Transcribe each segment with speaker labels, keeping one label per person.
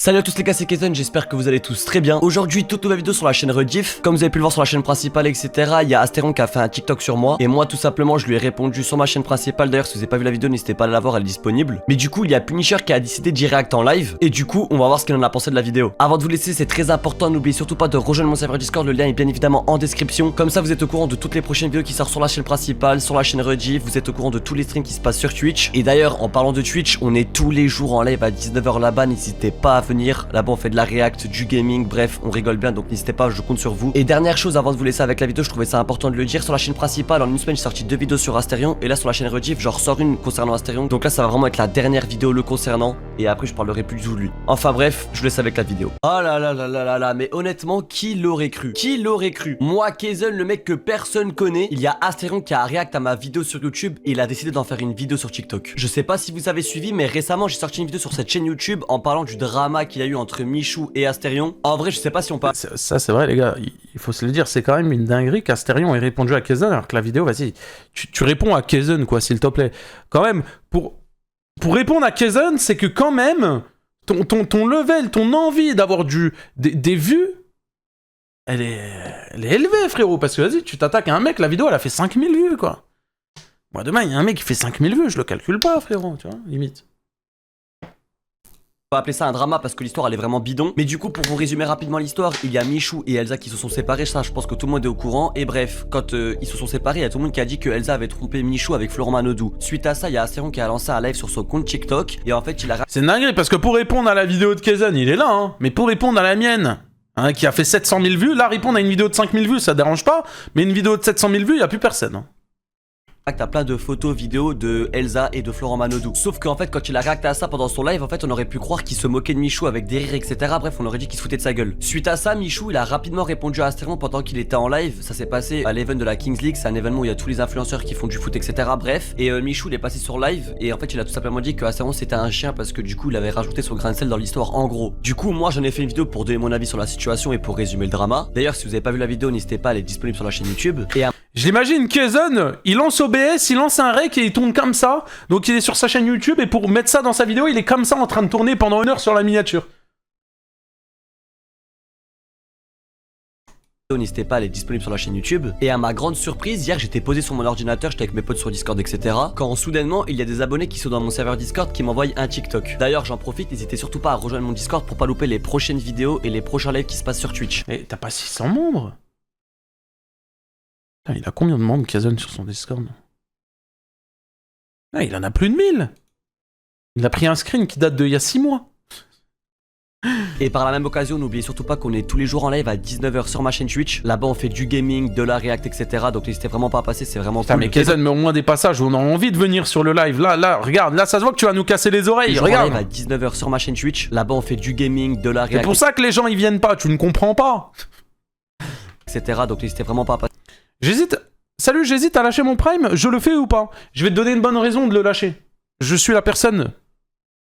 Speaker 1: Salut à tous les gars, c'est Kezen, j'espère que vous allez tous très bien. Aujourd'hui, toute nouvelle vidéo sur la chaîne Rediff. Comme vous avez pu le voir sur la chaîne principale, etc. Il y a Asterion qui a fait un TikTok sur moi. Et moi, tout simplement, je lui ai répondu sur ma chaîne principale. D'ailleurs, si vous n'avez pas vu la vidéo, n'hésitez pas à la voir, elle est disponible. Mais du coup, il y a Punisher qui a décidé d'y react en live. Et du coup, on va voir ce qu'il en a pensé de la vidéo. Avant de vous laisser, c'est très important, n'oubliez surtout pas de rejoindre mon serveur Discord. Le lien est bien évidemment en description. Comme ça, vous êtes au courant de toutes les prochaines vidéos qui sortent sur la chaîne principale, sur la chaîne Rediff. Vous êtes au courant de tous les streams qui se passent sur Twitch. Et d'ailleurs, en parlant de Twitch, on est tous les jours en live à 19 h là-bas. N'hésitez pas à venir. Là-bas, on fait de la react, du gaming, bref, on rigole bien, donc n'hésitez pas, je compte sur vous. Et dernière chose, avant de vous laisser avec la vidéo, je trouvais ça important de le dire, sur la chaîne principale, en une semaine, j'ai sorti 2 vidéos sur Asterion, et là sur la chaîne Rediff, j'en ressors une concernant Asterion, donc là ça va vraiment être la dernière vidéo le concernant, et après je parlerai plus du tout de lui. Enfin bref, je vous laisse avec la vidéo. Oh là là là là là là, mais honnêtement, qui l'aurait cru? Qui l'aurait cru? Moi, Kezen, le mec que personne connaît, il y a Asterion qui a react à ma vidéo sur YouTube, et il a décidé d'en faire une vidéo sur TikTok. Je sais pas si vous avez suivi, mais récemment, j'ai sorti une vidéo sur cette chaîne YouTube en parlant du drama qu'il y a eu entre Michou et Asterion. En vrai, je sais pas si on parle.
Speaker 2: Ça, c'est vrai, les gars, il faut se le dire, c'est quand même une dinguerie qu'Asterion ait répondu à Kezen, alors que la vidéo, vas-y, tu réponds à Kezen, quoi, s'il te plaît. Quand même, pour répondre à Kezen, c'est que quand même, ton level, ton envie d'avoir des vues, elle est élevée, frérot, parce que vas-y, tu t'attaques à un mec, la vidéo, elle a fait 5000 vues, quoi. Moi, demain, il y a un mec qui fait 5000 vues, je le calcule pas, frérot, tu vois, limite.
Speaker 1: On va appeler ça un drama parce que l'histoire elle est vraiment bidon. Mais du coup, pour vous résumer rapidement l'histoire, il y a Michou et Elsa qui se sont séparés. Ça, je pense que tout le monde est au courant. Et bref, quand ils se sont séparés, il y a tout le monde qui a dit que Elsa avait trompé Michou avec Florent Manodou. Suite à ça, il y a Asterion qui a lancé un live sur son compte TikTok. Et en fait, il a.
Speaker 2: C'est une dinguerie parce que pour répondre à la vidéo de Kezen, il est là, hein. Mais pour répondre à la mienne, hein, qui a fait 700 000 vues, là, répondre à une vidéo de 5000 vues, ça dérange pas. Mais une vidéo de 700 000 vues, il y a plus personne, hein.
Speaker 1: T'as plein de photos, vidéos de Elsa et de Florent Manodou. Sauf qu'en fait, quand il a réacté à ça pendant son live, en fait, on aurait pu croire qu'il se moquait de Michou avec des rires, etc. Bref, on aurait dit qu'il se foutait de sa gueule. Suite à ça, Michou, il a rapidement répondu à Asterion pendant qu'il était en live. Ça s'est passé à l'event de la Kings League. C'est un événement où il y a tous les influenceurs qui font du foot, etc. Bref. Et Michou, il est passé sur live. Et en fait, il a tout simplement dit que Asterion, c'était un chien parce que du coup, il avait rajouté son grain de sel dans l'histoire, en gros. Du coup, moi, j'en ai fait une vidéo pour donner mon avis sur la situation et pour résumer le drama. D'ailleurs, si vous avez pas vu la vidéo, n'hésitez pas, elle est disponible sur la chaîne YouTube. Et
Speaker 2: j'imagine Kezen, il lance OBS, il lance un rec et il tourne comme ça. Donc il est sur sa chaîne YouTube et pour mettre ça dans sa vidéo, il est comme ça en train de tourner pendant 1 heure sur la miniature.
Speaker 1: N'hésitez pas, elle est disponible sur la chaîne YouTube. Et à ma grande surprise, hier j'étais posé sur mon ordinateur, j'étais avec mes potes sur Discord, etc. Quand soudainement il y a des abonnés qui sont dans mon serveur Discord qui m'envoient un TikTok. D'ailleurs j'en profite, n'hésitez surtout pas à rejoindre mon Discord pour pas louper les prochaines vidéos et les prochains lives qui se passent sur Twitch.
Speaker 2: Et t'as pas 600 membres? Putain, il a combien de membres Kezen sur son Discord? Ah, il en a plus de 1000. Il a pris un screen qui date d'il y a 6 mois.
Speaker 1: Et par la même occasion, n'oubliez surtout pas qu'on est tous les jours en live à 19 h sur ma chaîne Twitch. Là-bas, on fait du gaming, de la react, etc. Donc n'hésitez vraiment pas à passer, c'est vraiment
Speaker 2: Putain,
Speaker 1: cool.
Speaker 2: mais Kezen, mais au moins des passages où on a envie de venir sur le live. Là, regarde, là, ça se voit que tu vas nous casser les oreilles. Regarde.
Speaker 1: En live à 19 h sur ma chaîne Twitch. Là-bas, on fait du gaming, de la react.
Speaker 2: C'est pour ça que les gens ils viennent pas, tu ne comprends pas.
Speaker 1: Etc. Donc n'hésitez vraiment pas à passer.
Speaker 2: J'hésite. Salut, j'hésite à lâcher mon Prime. Je le fais ou pas? Je vais te donner une bonne raison de le lâcher. Je suis la personne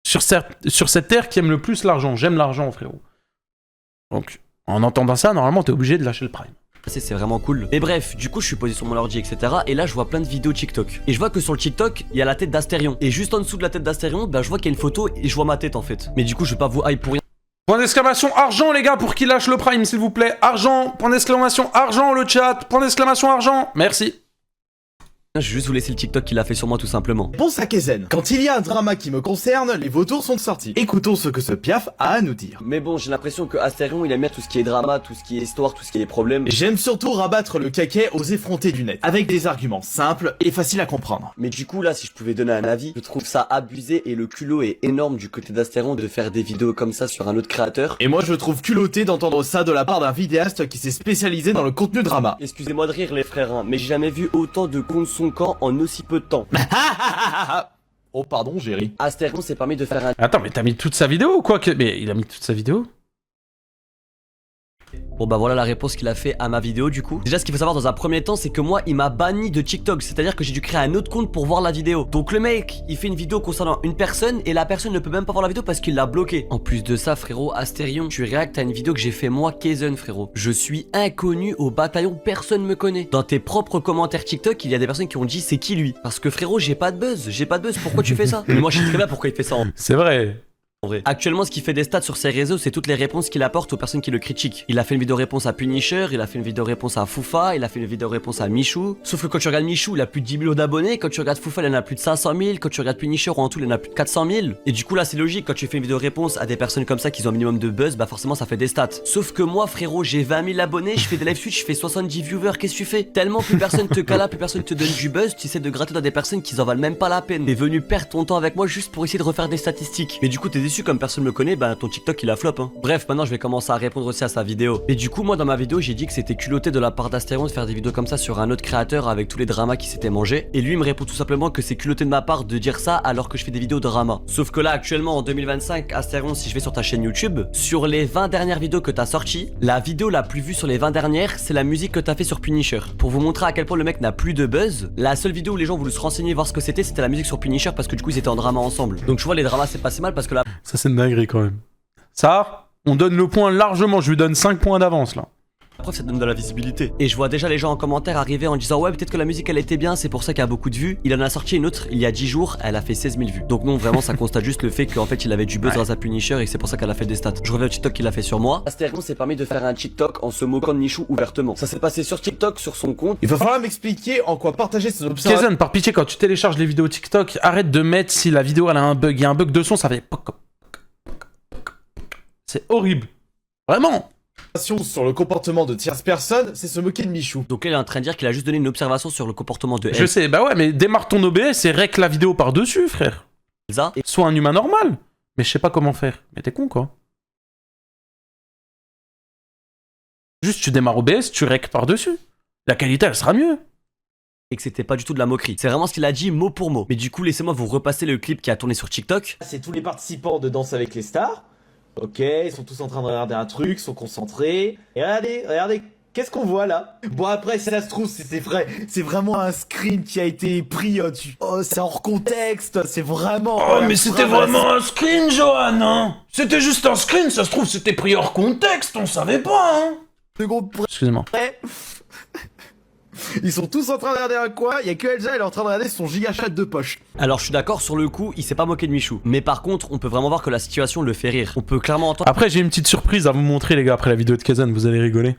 Speaker 2: sur cette terre qui aime le plus l'argent. J'aime l'argent, frérot. Donc, en entendant ça, normalement, t'es obligé de lâcher le Prime.
Speaker 1: C'est vraiment cool. Et bref, du coup, je suis posé sur mon ordi, etc. Et là, je vois plein de vidéos TikTok. Et je vois que sur le TikTok, il y a la tête d'Asterion. Et juste en dessous de la tête d'Asterion, bah, je vois qu'il y a une photo et je vois ma tête en fait. Mais du coup, je vais pas vous hype pour rien.
Speaker 2: Point d'exclamation argent, les gars, pour qu'il lâche le Prime, s'il vous plaît. Argent, point d'exclamation argent, le chat. Point d'exclamation argent. Merci.
Speaker 1: Je vais juste vous laisser le TikTok qu'il a fait sur moi tout simplement.
Speaker 3: Bon ça Kezen, quand il y a un drama qui me concerne, les vautours sont sortis. Écoutons ce que ce piaf a à nous dire.
Speaker 1: Mais bon, j'ai l'impression que Asterion il aime bien tout ce qui est drama, tout ce qui est histoire, tout ce qui est problème.
Speaker 3: J'aime surtout rabattre le caquet aux effrontés du net, avec des arguments simples et faciles à comprendre.
Speaker 1: Mais du coup là, si je pouvais donner un avis, je trouve ça abusé et le culot est énorme du côté d'Asterion de faire des vidéos comme ça sur un autre créateur.
Speaker 3: Et moi je trouve culotté d'entendre ça de la part d'un vidéaste qui s'est spécialisé dans le contenu drama.
Speaker 1: Excusez-moi de rire les frères, hein, mais j'ai jamais vu autant de contre son camp en aussi peu de temps.
Speaker 3: Oh pardon, j'ai ri.
Speaker 1: Asterion s'est permis de faire un...
Speaker 2: Attends, mais t'as mis toute sa vidéo ou quoi? Mais il a mis toute sa vidéo?
Speaker 1: Bon bah voilà la réponse qu'il a fait à ma vidéo du coup. Déjà ce qu'il faut savoir dans un premier temps c'est que moi il m'a banni de TikTok. C'est à dire que j'ai dû créer un autre compte pour voir la vidéo. Donc le mec il fait une vidéo concernant une personne et la personne ne peut même pas voir la vidéo parce qu'il l'a bloqué. En plus de ça frérot, Asterion, tu réactes à une vidéo que j'ai fait moi Kezen frérot. Je suis inconnu au bataillon, personne me connaît. Dans tes propres commentaires TikTok il y a des personnes qui ont dit c'est qui lui. Parce que frérot j'ai pas de buzz, pourquoi tu fais ça? Mais moi je sais très bien pourquoi il fait ça.
Speaker 2: C'est vrai.
Speaker 1: En vrai. Actuellement, ce qui fait des stats sur ses réseaux, c'est toutes les réponses qu'il apporte aux personnes qui le critiquent. Il a fait une vidéo réponse à Punisher, il a fait une vidéo réponse à Foufa, il a fait une vidéo réponse à Michou. Sauf que quand tu regardes Michou, il a plus de 10 millions d'abonnés, quand tu regardes Foufa, il en a plus de 500 000, quand tu regardes Punisher, en tout, il en a plus de 400 000. Et du coup, là, c'est logique, quand tu fais une vidéo réponse à des personnes comme ça qui ont un minimum de buzz, bah forcément, ça fait des stats. Sauf que moi, frérot, j'ai 20 000 abonnés, je fais des live Twitch, je fais 70 viewers, qu'est-ce que tu fais? Tellement plus personne te cala, plus personne te donne du buzz, tu essaies de gratter dans des personnes qui en valent même pas la peine. T'es venu perdre ton temps avec moi juste pour essayer de refaire des statistiques. Mais du coup, t'es déçu comme personne me connaît, bah ton TikTok il a flop hein. Bref, maintenant je vais commencer à répondre aussi à sa vidéo. Et du coup, moi dans ma vidéo, j'ai dit que c'était culotté de la part d'Astérion de faire des vidéos comme ça sur un autre créateur avec tous les dramas qui s'étaient mangés. Et lui il me répond tout simplement que c'est culotté de ma part de dire ça alors que je fais des vidéos de drama. Sauf que là, actuellement en 2025, Astérion, si je vais sur ta chaîne YouTube, sur les 20 dernières vidéos que t'as sorties, la vidéo la plus vue sur les 20 dernières, c'est la musique que t'as fait sur Punisher. Pour vous montrer à quel point le mec n'a plus de buzz, la seule vidéo où les gens voulaient se renseigner voir ce que c'était la musique sur Punisher parce que du coup ils étaient en drama ensemble. Donc tu vois, les dramas c'est pas si mal parce que là.
Speaker 2: Ça, c'est une dinguerie quand même. Ça, on donne le point largement. Je lui donne 5 points d'avance là.
Speaker 1: La preuve, ça te donne de la visibilité. Et je vois déjà les gens en commentaire arriver en disant ouais, peut-être que la musique elle était bien, c'est pour ça qu'il y a beaucoup de vues. Il en a sorti une autre il y a 10 jours, elle a fait 16 000 vues. Donc non, vraiment, ça constate juste le fait qu'en fait il avait du buzz grâce à Punisher et que c'est pour ça qu'elle a fait des stats. Je reviens au TikTok qu'il a fait sur moi. Astérion s'est permis de faire un TikTok en se moquant de Michou ouvertement. Ça s'est passé sur TikTok, sur son compte.
Speaker 3: Il va falloir m'expliquer en quoi partager ses observations.
Speaker 2: Kaizen, par pitié, quand tu télécharges les vidéos TikTok, arrête de mettre si la vidéo elle a un bug. Il y a un bug de son, ça fait. C'est horrible. Vraiment.
Speaker 3: Sur le comportement de tierces personnes, c'est se moquer de Michou.
Speaker 1: Donc là, il est en train de dire qu'il a juste donné une observation sur le comportement de
Speaker 2: Je sais, bah ouais, mais démarre ton OBS et règle la vidéo par-dessus, frère.
Speaker 1: Elsa. Et
Speaker 2: Sois un humain normal. Mais je sais pas comment faire. Mais t'es con, quoi. Juste, tu démarres OBS, tu règles par-dessus. La qualité, elle sera mieux.
Speaker 1: que c'était pas du tout de la moquerie. C'est vraiment ce qu'il a dit mot pour mot. Mais du coup, laissez-moi vous repasser le clip qui a tourné sur TikTok.
Speaker 3: C'est tous les participants de Danse avec les stars. Ok, ils sont tous en train de regarder un truc, sont concentrés. Et regardez, qu'est-ce qu'on voit là? Bon après, si ça se trouve, c'est vrai, c'est vraiment un screen qui a été pris. Oh, c'est hors contexte, c'est vraiment.
Speaker 2: Oh, mais c'était vraiment un screen, Johan, hein. C'était juste un screen, ça se trouve, c'était pris hors contexte, on savait pas, hein.
Speaker 3: Seconde
Speaker 2: Excusez-moi.
Speaker 3: près. Ils sont tous en train de regarder un coin, il y a que Elsa, elle est en train de regarder son giga chat de poche.
Speaker 1: Alors je suis d'accord, sur le coup, il s'est pas moqué de Michou. Mais par contre, on peut vraiment voir que la situation le fait rire. On peut clairement entendre
Speaker 2: Après, j'ai une petite surprise à vous montrer, les gars, après la vidéo de Kaizen, vous allez rigoler.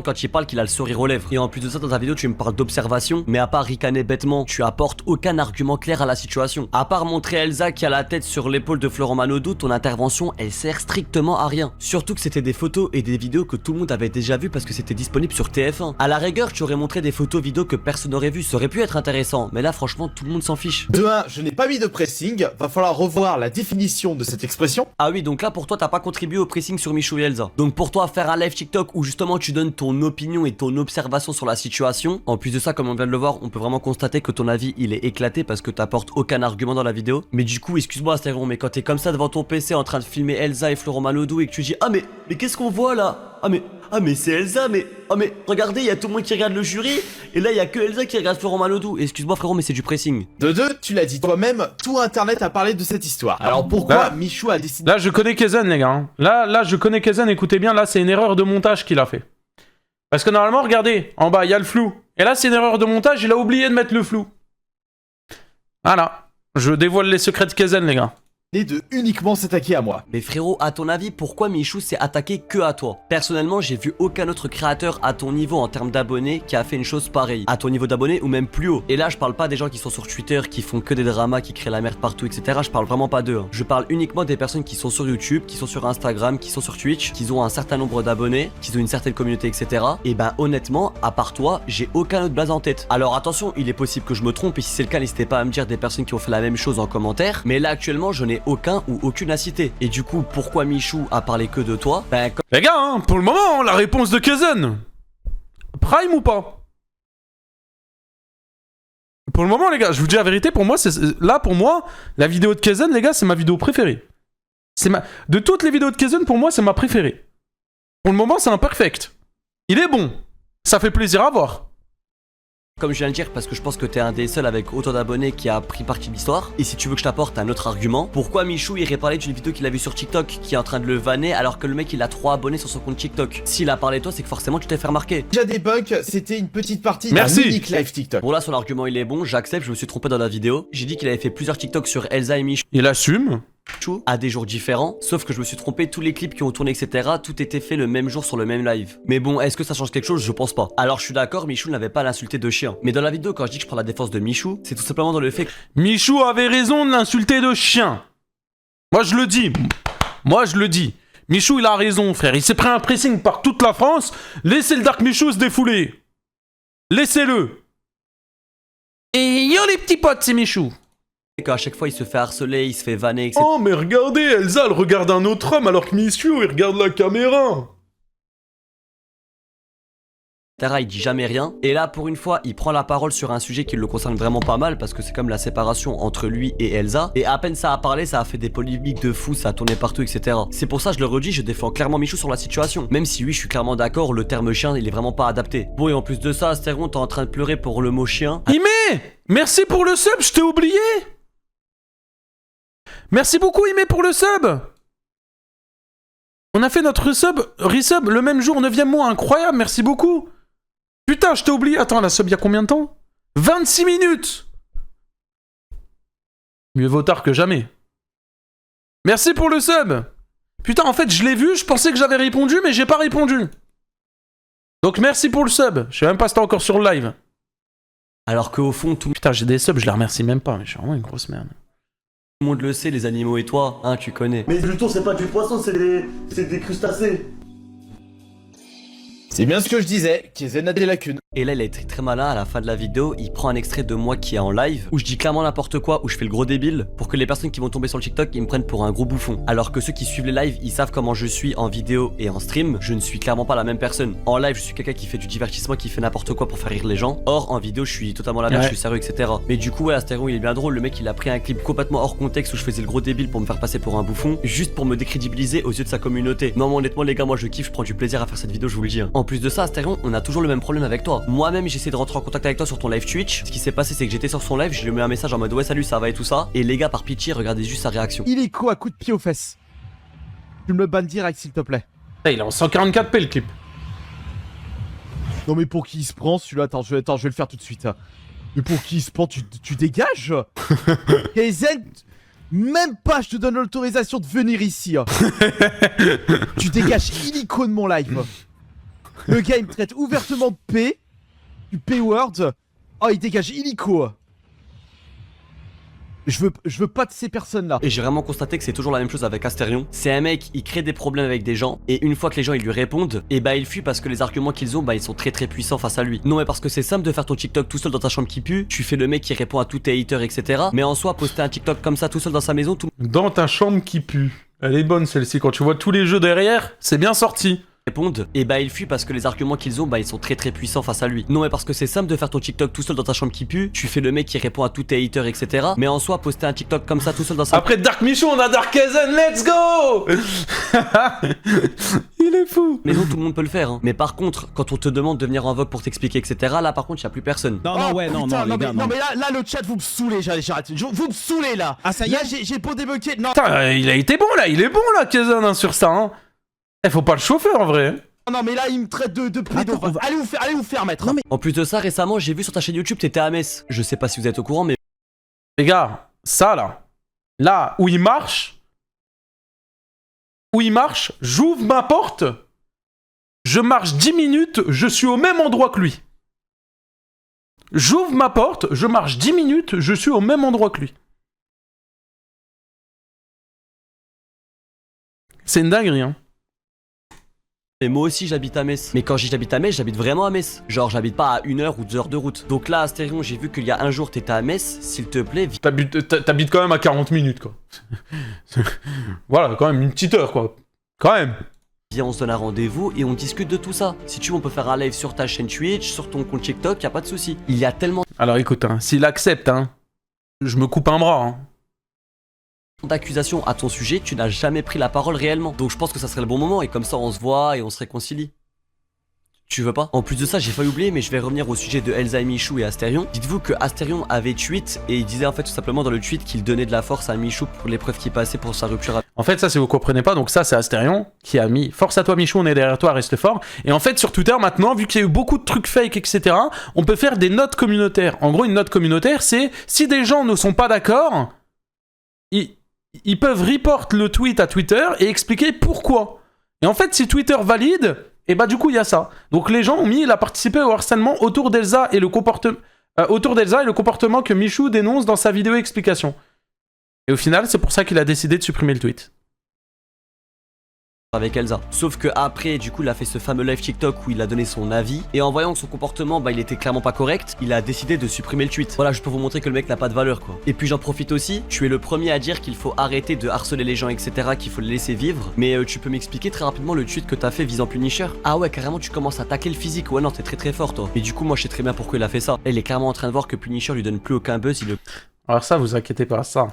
Speaker 1: quand il parle qu'il a le sourire aux lèvres. Et en plus de ça, dans ta vidéo, tu me parles d'observation, mais à part ricaner bêtement, tu apportes aucun argument clair à la situation. À part montrer Elsa qui a la tête sur l'épaule de Florent Manodou, ton intervention, elle sert strictement à rien. Surtout que c'était des photos et des vidéos que tout le monde avait déjà vues parce que c'était disponible sur TF1. À la rigueur, tu aurais montré des photos vidéos que personne n'aurait vues, ça aurait pu être intéressant, mais là franchement, tout le monde s'en fiche.
Speaker 3: De 1, je n'ai pas mis de pressing, va falloir revoir la définition de cette expression.
Speaker 1: Ah oui, donc là pour toi, t'as pas contribué au pressing sur Michou et Elsa. Donc pour toi, faire un live TikTok où justement tu donnes ton opinion et ton observation sur la situation. En plus de ça, comme on vient de le voir, on peut vraiment constater que ton avis il est éclaté parce que t'apportes aucun argument dans la vidéo. Mais du coup, excuse-moi Astérion, mais quand t'es comme ça devant ton PC en train de filmer Elsa et Florent Manodou et que tu dis ah mais qu'est-ce qu'on voit là? Ah mais c'est Elsa, mais regardez, il y a tout le monde qui regarde le jury et là il y a que Elsa qui regarde Florent Manodou. Excuse-moi frérot, mais c'est du pressing.
Speaker 3: De 2, tu l'as dit toi-même, tout internet a parlé de cette histoire. Alors pourquoi
Speaker 2: Là-
Speaker 3: Michou a décidé...
Speaker 2: Là, je connais Kaizen, les gars. Hein. Là, je connais Kaizen, écoutez bien, là, c'est une erreur de montage qu'il a fait. Parce que normalement, regardez, en bas, il y a le flou. Et là, c'est une erreur de montage, il a oublié de mettre le flou. Voilà. Je dévoile les secrets de Kaizen, les gars.
Speaker 3: de uniquement s'attaquer à moi.
Speaker 1: Mais frérot, à ton avis, pourquoi Michou s'est attaqué que à toi? Personnellement, j'ai vu aucun autre créateur à ton niveau en termes d'abonnés qui a fait une chose pareille. À ton niveau d'abonnés ou même plus haut. Et là, je parle pas des gens qui sont sur Twitter, qui font que des dramas, qui créent la merde partout, etc. Je parle vraiment pas d'eux. Hein. Je parle uniquement des personnes qui sont sur YouTube, qui sont sur Instagram, qui sont sur Twitch, qui ont un certain nombre d'abonnés, qui ont une certaine communauté, etc. Et ben honnêtement, à part toi, j'ai aucun autre blaze en tête. Alors attention, il est possible que je me trompe et si c'est le cas, n'hésitez pas à me dire des personnes qui ont fait la même chose en commentaire. Mais là actuellement, je n'ai aucun ou aucune à citer. Et du coup, pourquoi Michou a parlé que de toi? Ben comme...
Speaker 2: Les gars, hein, pour le moment, la réponse de Kaizen. Prime ou pas? Pour le moment, les gars, je vous dis la vérité, pour moi, là, pour moi, la vidéo de Kaizen, les gars, c'est ma vidéo préférée. De toutes les vidéos de Kaizen, pour moi, c'est ma préférée. Pour le moment, c'est un perfect. Il est bon. Ça fait plaisir à voir.
Speaker 1: Comme je viens de le dire, parce que je pense que t'es un des seuls avec autant d'abonnés qui a pris partie de l'histoire. Et si tu veux que je t'apporte un autre argument, pourquoi Michou irait parler d'une vidéo qu'il a vue sur TikTok qui est en train de le vanner alors que le mec il a 3 abonnés sur son compte TikTok? S'il a parlé de toi, c'est que forcément tu t'es fait remarquer.
Speaker 3: Déjà des bugs, c'était une petite partie d'un
Speaker 2: Merci.
Speaker 3: unique live TikTok.
Speaker 1: Bon là son argument il est bon, j'accepte, je me suis trompé dans la vidéo. J'ai dit qu'il avait fait plusieurs TikTok sur Elsa et Michou.
Speaker 2: Il assume.
Speaker 1: Michou à des jours différents, sauf que je me suis trompé, tous les clips qui ont tourné etc, tout était fait le même jour sur le même live. Mais bon, est-ce que ça change quelque chose? Je pense pas. Alors je suis d'accord, Michou n'avait pas à l'insulter de chien. Mais dans la vidéo, quand je dis que je prends la défense de Michou, c'est tout simplement dans le fait que
Speaker 2: Michou avait raison de l'insulter de chien. Moi je le dis. Moi je le dis. Michou il a raison frère. Il s'est pris un pressing par toute la France. Laissez le Dark Michou se défouler. Laissez-le. Et yo les petits potes, c'est Michou.
Speaker 1: qu'à chaque fois il se fait harceler, il se fait vanner, etc.
Speaker 2: Oh mais regardez, Elsa elle regarde un autre homme alors que Michou il regarde la caméra.
Speaker 1: Il dit jamais rien. Et là, pour une fois, il prend la parole sur un sujet qui le concerne vraiment pas mal parce que c'est comme la séparation entre lui et Elsa. Et à peine ça a parlé, ça a fait des polémiques de fou, ça a tourné partout, etc. C'est pour ça, je le redis, je défends clairement Michou sur la situation. Même si oui, je suis clairement d'accord, le terme chien, il est vraiment pas adapté. Bon, et en plus de ça, Asterion, t'es en train de pleurer pour le mot chien.
Speaker 2: Ime, merci pour le sub, je t'ai oublié. Merci beaucoup Ime pour le sub. On a fait notre resub le même jour, 9e mois, incroyable, merci beaucoup. Putain, je t'ai oublié. Attends, la sub, il y a combien de temps? 26 minutes. Mieux vaut tard que jamais. Merci pour le sub. Putain, en fait, je l'ai vu, je pensais que j'avais répondu, mais j'ai pas répondu. Donc merci pour le sub. Je sais même pas si t'es encore sur le live.
Speaker 1: Alors qu'au fond, tout
Speaker 2: Putain, j'ai des subs, je les remercie même pas, mais je suis vraiment une grosse merde.
Speaker 1: le monde le sait, les animaux et toi, hein, tu connais.
Speaker 4: Mais plutôt, c'est pas du poisson, c'est des crustacés.
Speaker 3: C'est bien ce que je disais, Kaizen a des lacunes.
Speaker 1: Et là, il a été très malin, à la fin de la vidéo, il prend un extrait de moi qui est en live, où je dis clairement n'importe quoi, où je fais le gros débile, pour que les personnes qui vont tomber sur le TikTok, ils me prennent pour un gros bouffon. Alors que ceux qui suivent les lives, ils savent comment je suis en vidéo et en stream, je ne suis clairement pas la même personne. En live, je suis quelqu'un qui fait du divertissement, qui fait n'importe quoi pour faire rire les gens. Or, en vidéo, je suis totalement la merde,
Speaker 2: Ouais.
Speaker 1: je suis sérieux, etc. Mais du coup, ouais, Asterion, il est bien drôle, le mec, il a pris un clip complètement hors contexte où je faisais le gros débile pour me faire passer pour un bouffon, juste pour me décrédibiliser aux yeux de sa communauté. Non, mais honnêtement, les gars, moi je kiffe, je prends du plaisir à faire cette vidéo, je vous le dis. Hein. En plus de ça, Asterion, on a toujours le même problème avec toi. Moi-même, j'essaie de rentrer en contact avec toi sur ton live Twitch. Ce qui s'est passé, c'est que j'étais sur son live, je lui ai mis un message en mode ouais, salut, ça va et tout ça. Et les gars, par pitié, regardez juste sa réaction.
Speaker 5: Il est quoi, coup de pied aux fesses? Tu me le bannes direct, s'il te plaît.
Speaker 2: Il est en 144p le clip.
Speaker 5: Non mais pour qui il se prend celui-là? Attends, je vais le faire tout de suite. Mais pour qui il se prend? Tu dégages? Kaizen, même pas je te donne l'autorisation de venir ici. Tu dégages illico de mon live. Le gars il me traite ouvertement de P. Du P-word. Oh, il dégage illico. Je veux pas de ces personnes-là.
Speaker 1: Et j'ai vraiment constaté que c'est toujours la même chose avec Asterion. C'est un mec, il crée des problèmes avec des gens, et une fois que les gens ils lui répondent, et bah il fuit parce que les arguments qu'ils ont, bah ils sont très puissants face à lui. Non mais parce que c'est simple de faire ton TikTok tout seul dans ta chambre qui pue, tu fais le mec qui répond à tous tes haters, etc. Mais en soi, poster un TikTok comme ça tout seul dans sa maison, tout
Speaker 2: Dans ta chambre qui pue. Elle est bonne celle-ci, quand tu vois tous les jeux derrière, c'est bien sorti.
Speaker 1: répondent, et bah il fuit parce que les arguments qu'ils ont, bah ils sont très puissants face à lui. Non mais parce que c'est simple de faire ton TikTok tout seul dans ta chambre qui pue, tu fais le mec qui répond à tous tes haters, etc. Mais en soi, poster un TikTok comme ça tout seul dans sa
Speaker 2: Après Dark Michou, on a Dark Kaizen, let's go. Il est fou.
Speaker 1: maison, tout le monde peut le faire. Hein. Mais par contre, quand on te demande de venir en vogue pour t'expliquer, etc. Là par contre, y a plus personne.
Speaker 6: Non, non, ouais, non,
Speaker 5: putain,
Speaker 6: non, les gars,
Speaker 5: non, mais là, le chat, vous me saulez, j'arrête. Vous me saoulez là.
Speaker 6: Ah, ça y
Speaker 5: Là,
Speaker 6: est.
Speaker 5: j'ai beau débloquer. Non,
Speaker 2: Putain, il a été bon là, il est bon là, Kaizen, hein, sur ça. Hein. Eh, faut pas le chauffer en vrai.
Speaker 5: non, mais là, il me traite de prédo.
Speaker 6: Attends, on va-
Speaker 5: Allez vous faire mettre.
Speaker 6: Non, mais-
Speaker 1: En plus de ça, récemment, j'ai vu sur ta chaîne YouTube, t'étais à Metz. Je sais pas si vous êtes au courant, mais
Speaker 2: Les gars, ça là où il marche, j'ouvre ma porte, je marche 10 minutes, je suis au même endroit que lui. J'ouvre ma porte, je marche 10 minutes, je suis au même endroit que lui. C'est une dinguerie, hein.
Speaker 1: Et moi aussi j'habite à Metz. Mais quand j'habite à Metz, j'habite vraiment à Metz. Genre j'habite pas à 1 heure ou 2 heures de route. Donc là, Asterion, j'ai vu qu'il y a un jour t'étais à Metz. S'il te plaît,
Speaker 2: T'habites quand même à 40 minutes, quoi. Voilà, quand même, une petite heure, quoi. Quand même.
Speaker 1: viens, on se donne un rendez-vous et on discute de tout ça. Si tu veux, on peut faire un live sur ta chaîne Twitch, sur ton compte TikTok, y a pas de souci. Il y a tellement
Speaker 2: Alors écoute, hein, s'il accepte, hein, je me coupe un bras, hein.
Speaker 1: d'accusations à ton sujet, tu n'as jamais pris la parole réellement. Donc je pense que ça serait le bon moment et comme ça on se voit et on se réconcilie. Tu veux pas? En plus de ça, j'ai failli oublier, mais je vais revenir au sujet de Elsa et Michou et Asterion. Dites-vous que Asterion avait tweet et il disait en fait tout simplement dans le tweet qu'il donnait de la force à Michou pour l'épreuve qui passait pour sa rupture.
Speaker 2: En fait, ça, si vous comprenez pas, donc ça, c'est Asterion qui a mis force à toi, Michou, on est derrière toi, reste fort. Et en fait, sur Twitter, maintenant, vu qu'il y a eu beaucoup de trucs fake, etc., on peut faire des notes communautaires. En gros, une note communautaire, c'est si des gens ne sont pas d'accord, ils peuvent report le tweet à Twitter et expliquer pourquoi. Et en fait, si Twitter valide, et bah du coup, il y a ça. Donc les gens ont mis, il a participé au harcèlement autour d'Elsa et le comportement que Michou dénonce dans sa vidéo explication. Et au final, c'est pour ça qu'il a décidé de supprimer le tweet.
Speaker 1: Avec Elsa. Sauf que après, du coup, il a fait ce fameux live TikTok où il a donné son avis. Et en voyant que son comportement, bah, il était clairement pas correct, il a décidé de supprimer le tweet. Voilà, je peux vous montrer que le mec n'a pas de valeur, quoi. Et puis j'en profite aussi, tu es le premier à dire qu'il faut arrêter de harceler les gens, etc., qu'il faut les laisser vivre. Mais tu peux m'expliquer très rapidement le tweet que t'as fait visant Punisher? Ah ouais, carrément, tu commences à attaquer le physique. Ouais, non, t'es très fort, toi. Et du coup, moi, je sais très bien pourquoi il a fait ça. Là, il est clairement en train de voir que Punisher lui donne plus aucun buzz.
Speaker 2: Alors ça, vous inquiétez pas, ça.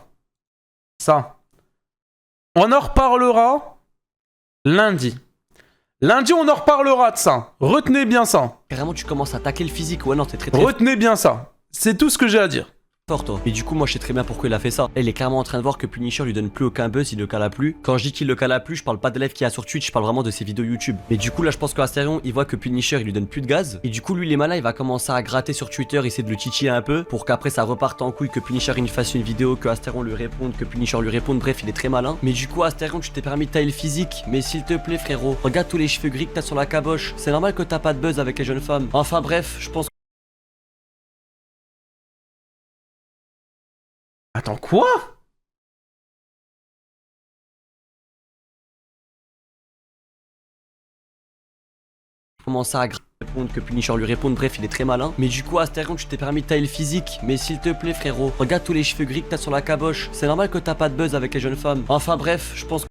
Speaker 2: On en reparlera lundi. Lundi, on en reparlera de ça. Retenez bien ça.
Speaker 1: Carrément, tu commences à attaquer le physique. Ouais, non, t'es très
Speaker 2: Retenez bien ça. C'est tout ce que j'ai à dire.
Speaker 1: fort, toi. Et du coup, moi, je sais très bien pourquoi il a fait ça. Là, il est clairement en train de voir que Punisher lui donne plus aucun buzz, il le cala plus. Quand je dis qu'il le cala plus, je parle pas de live qu'il y a sur Twitch, je parle vraiment de ses vidéos YouTube. Mais du coup, là, je pense qu'Asterion, il voit que Punisher, il lui donne plus de gaz. Et du coup, lui, il est malin, il va commencer à gratter sur Twitter, essayer de le titiller un peu, pour qu'après ça reparte en couille, que Punisher il fasse une vidéo, que Asterion lui réponde, que Punisher lui réponde. Bref, il est très malin. Mais du coup, Asterion, tu t'es permis de tailler le physique. Mais s'il te plaît, frérot, regarde tous les cheveux gris que t'as sur la caboche. C'est normal que t'as pas de buzz avec les jeunes femmes. Enfin bref, je pense.
Speaker 2: Attends, quoi?
Speaker 1: Commencer à répondre, que Punisher lui réponde, bref il est très malin. Mais du coup Asterion, tu t'es permis de tailler le physique. Mais s'il te plaît, frérot, regarde tous les cheveux gris que t'as sur la caboche. C'est normal que t'as pas de buzz avec les jeunes femmes. Enfin bref, je pense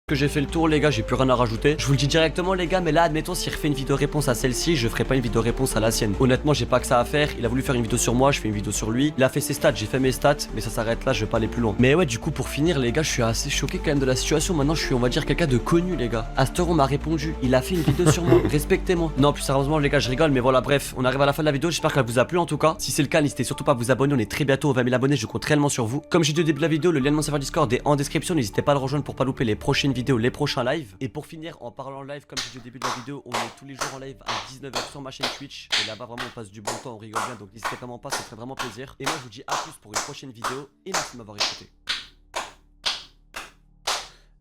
Speaker 1: que j'ai fait le tour, les gars, j'ai plus rien à rajouter. Je vous le dis directement, les gars, mais là, admettons, s'il refait une vidéo réponse à celle-ci, je ferai pas une vidéo réponse à la sienne. Honnêtement, j'ai pas que ça à faire. Il a voulu faire une vidéo sur moi, je fais une vidéo sur lui. Il a fait ses stats, j'ai fait mes stats, mais ça s'arrête là, je vais pas aller plus loin. Mais ouais, du coup, pour finir, les gars, je suis assez choqué quand même de la situation. Maintenant, je suis, on va dire, quelqu'un de connu, les gars. Asterion m'a répondu, il a fait une vidéo sur moi. Respectez-moi. Non, plus sérieusement, les gars, je rigole, mais voilà, bref, on arrive à la fin de la vidéo. J'espère qu'elle vous a plu en tout cas. Si c'est le cas, n'hésitez surtout pas à vous abonner. On est très bientôt aux 20 000 abonnés, je compte réellement sur vous. Comme j'ai dit au début de la vidéo, le lien de mon serveur Discord est en description. N'hésitez pas à le rejoindre pour pas louper les prochaines vidéos, les prochains lives. Et pour finir, en parlant live, comme j'ai dit au début de la vidéo, on est tous les jours en live à 19h sur ma chaîne Twitch. Et là-bas, vraiment, on passe du bon temps, on rigole bien. Donc n'hésitez vraiment pas, ça ferait vraiment plaisir. Et moi, je vous dis à plus pour une prochaine vidéo. Et merci de m'avoir écouté.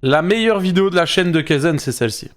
Speaker 2: La meilleure vidéo de la chaîne de Kaizen, c'est celle-ci.